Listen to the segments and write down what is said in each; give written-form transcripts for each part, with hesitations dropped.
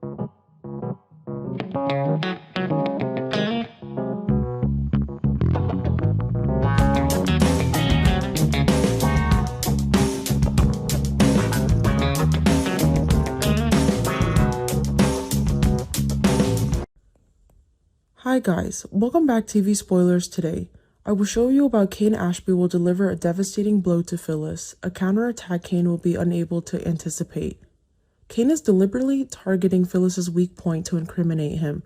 Hi guys, welcome back to TV Spoilers today. I will show you about Kane Ashby will deliver a devastating blow to Phyllis, a counterattack Kane will be unable to anticipate. Kane is deliberately targeting Phyllis's weak point to incriminate him.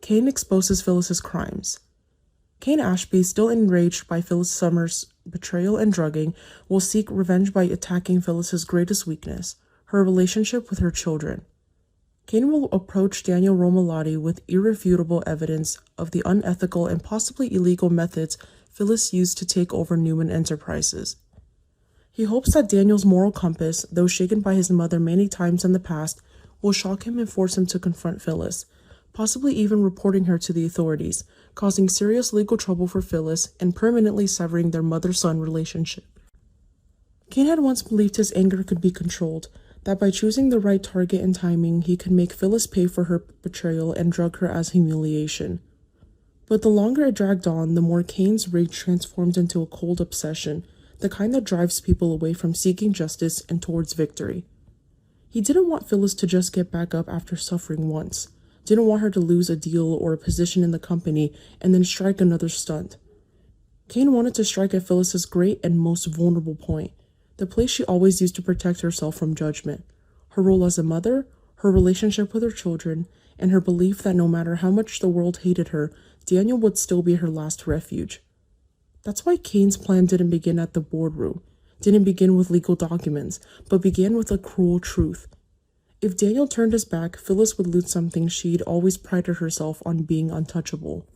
Kane exposes Phyllis's crimes. Kane Ashby, still enraged by Phyllis Summers' betrayal and drugging, will seek revenge by attacking Phyllis's greatest weakness, her relationship with her children. Kane will approach Daniel Romalotti with irrefutable evidence of the unethical and possibly illegal methods Phyllis used to take over Newman Enterprises. He hopes that Daniel's moral compass, though shaken by his mother many times in the past, will shock him and force him to confront Phyllis, possibly even reporting her to the authorities, causing serious legal trouble for Phyllis and permanently severing their mother-son relationship. Kane had once believed his anger could be controlled, that by choosing the right target and timing, he could make Phyllis pay for her betrayal and drug her as humiliation. But the longer it dragged on, the more Kane's rage transformed into a cold obsession, the kind that drives people away from seeking justice and towards victory. He didn't want Phyllis to just get back up after suffering once, didn't want her to lose a deal or a position in the company and then strike another stunt. Kane wanted to strike at Phyllis's great and most vulnerable point, the place she always used to protect herself from judgment, her role as a mother, her relationship with her children, and her belief that no matter how much the world hated her, Daniel would still be her last refuge. That's why Kane's plan didn't begin at the boardroom, didn't begin with legal documents, but began with a cruel truth. If Daniel turned his back, Phyllis would lose something she'd always prided herself on being untouchable.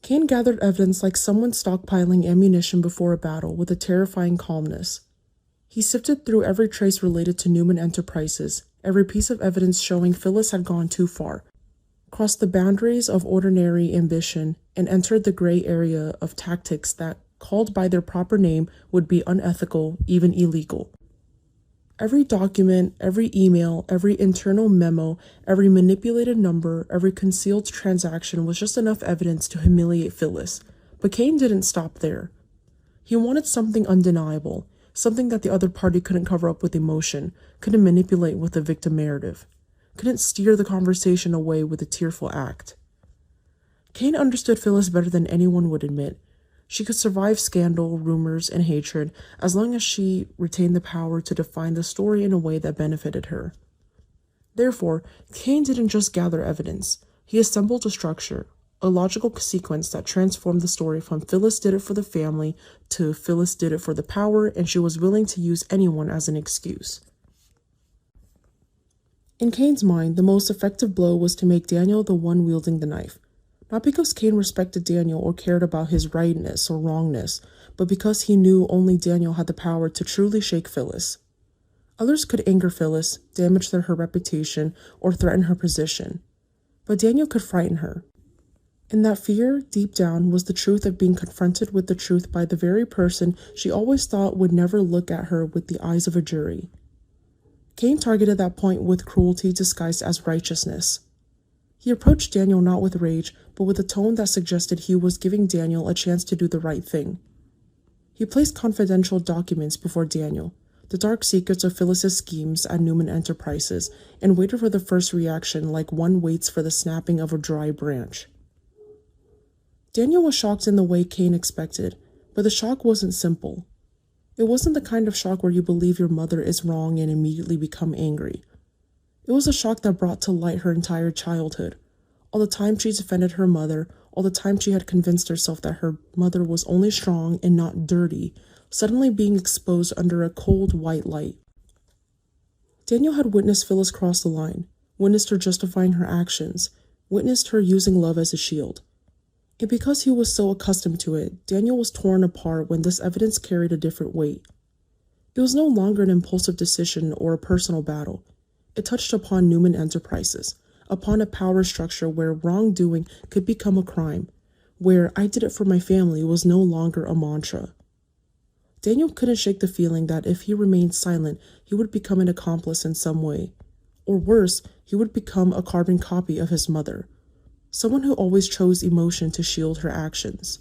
Kane gathered evidence like someone stockpiling ammunition before a battle with a terrifying calmness. He sifted through every trace related to Newman Enterprises, every piece of evidence showing Phyllis had gone too far, crossed the boundaries of ordinary ambition, and entered the gray area of tactics that, called by their proper name, would be unethical, even illegal. Every document, every email, every internal memo, every manipulated number, every concealed transaction was just enough evidence to humiliate Phyllis. But Kane didn't stop there. He wanted something undeniable, something that the other party couldn't cover up with emotion, couldn't manipulate with a victim narrative, couldn't steer the conversation away with a tearful act. Kane understood Phyllis better than anyone would admit. She could survive scandal, rumors, and hatred as long as she retained the power to define the story in a way that benefited her. Therefore, Kane didn't just gather evidence. He assembled a structure, a logical sequence that transformed the story from Phyllis did it for the family to Phyllis did it for the power, and she was willing to use anyone as an excuse. In Kane's mind, the most effective blow was to make Daniel the one wielding the knife. Not because Kane respected Daniel or cared about his rightness or wrongness, but because he knew only Daniel had the power to truly shake Phyllis. Others could anger Phyllis, damage her reputation, or threaten her position. But Daniel could frighten her. And that fear, deep down, was the truth of being confronted with the truth by the very person she always thought would never look at her with the eyes of a jury. Kane targeted that point with cruelty disguised as righteousness. He approached Daniel not with rage, but with a tone that suggested he was giving Daniel a chance to do the right thing. He placed confidential documents before Daniel, the dark secrets of Phyllis's schemes at Newman Enterprises, and waited for the first reaction like one waits for the snapping of a dry branch. Daniel was shocked in the way Kane expected, but the shock wasn't simple. It wasn't the kind of shock where you believe your mother is wrong and immediately become angry. It was a shock that brought to light her entire childhood, all the time she defended her mother, all the time she had convinced herself that her mother was only strong and not dirty, suddenly being exposed under a cold white light. Daniel had witnessed Phyllis cross the line, witnessed her justifying her actions, witnessed her using love as a shield. And because he was so accustomed to it, Daniel was torn apart when this evidence carried a different weight. It was no longer an impulsive decision or a personal battle. It touched upon Newman Enterprises, upon a power structure where wrongdoing could become a crime, where "I did it for my family" was no longer a mantra. Daniel couldn't shake the feeling that if he remained silent, he would become an accomplice in some way, Or worse, he would become a carbon copy of his mother, someone who always chose emotion to shield her actions.